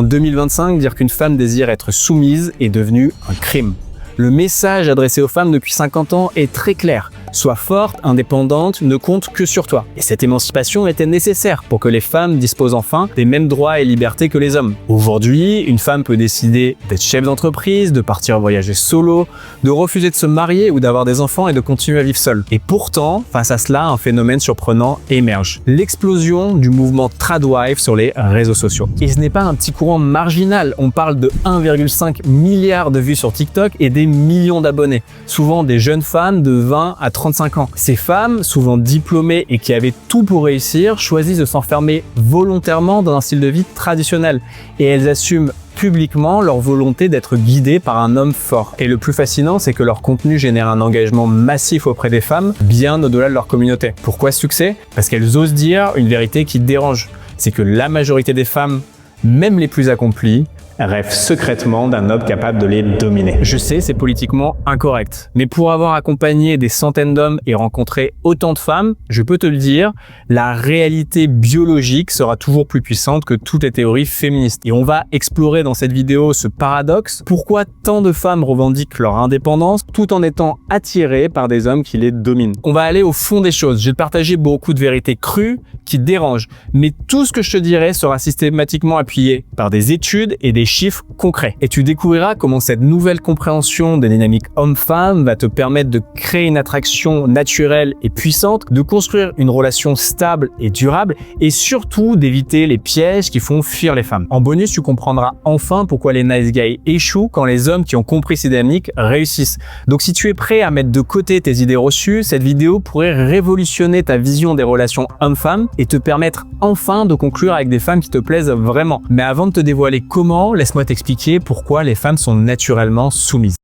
En 2025, dire qu'une femme désire être soumise est devenu un crime. Le message adressé aux femmes depuis 50 ans est très clair. Sois forte, indépendante, ne compte que sur toi. Et cette émancipation était nécessaire pour que les femmes disposent enfin des mêmes droits et libertés que les hommes. Aujourd'hui, une femme peut décider d'être chef d'entreprise, de partir voyager solo, de refuser de se marier ou d'avoir des enfants et de continuer à vivre seule. Et pourtant, face à cela, un phénomène surprenant émerge. L'explosion du mouvement Tradwife sur les réseaux sociaux. Et ce n'est pas un petit courant marginal, on parle de 1,5 milliard de vues sur TikTok et des millions d'abonnés. Souvent des jeunes femmes de 20 à 35 ans. Ces femmes, souvent diplômées et qui avaient tout pour réussir, choisissent de s'enfermer volontairement dans un style de vie traditionnel. Et elles assument publiquement leur volonté d'être guidées par un homme fort. Et le plus fascinant, c'est que leur contenu génère un engagement massif auprès des femmes, bien au-delà de leur communauté. Pourquoi ce succès? Parce qu'elles osent dire une vérité qui dérange. C'est que la majorité des femmes, même les plus accomplies, rêvent secrètement d'un homme capable de les dominer. Je sais, c'est politiquement incorrect, mais pour avoir accompagné des centaines d'hommes et rencontré autant de femmes, je peux te le dire, la réalité biologique sera toujours plus puissante que toutes les théories féministes. Et on va explorer dans cette vidéo ce paradoxe, pourquoi tant de femmes revendiquent leur indépendance tout en étant attirées par des hommes qui les dominent. On va aller au fond des choses, je vais te partager beaucoup de vérités crues qui dérangent, mais tout ce que je te dirai sera systématiquement appuyé par des études et des chiffres concrets. Et tu découvriras comment cette nouvelle compréhension des dynamiques homme-femme va te permettre de créer une attraction naturelle et puissante, de construire une relation stable et durable et surtout d'éviter les pièges qui font fuir les femmes. En bonus, tu comprendras enfin pourquoi les nice guys échouent quand les hommes qui ont compris ces dynamiques réussissent. Donc si tu es prêt à mettre de côté tes idées reçues, cette vidéo pourrait révolutionner ta vision des relations homme-femme et te permettre enfin de conclure avec des femmes qui te plaisent vraiment. Mais avant de te dévoiler comment, laisse-moi t'expliquer pourquoi les femmes sont naturellement soumises.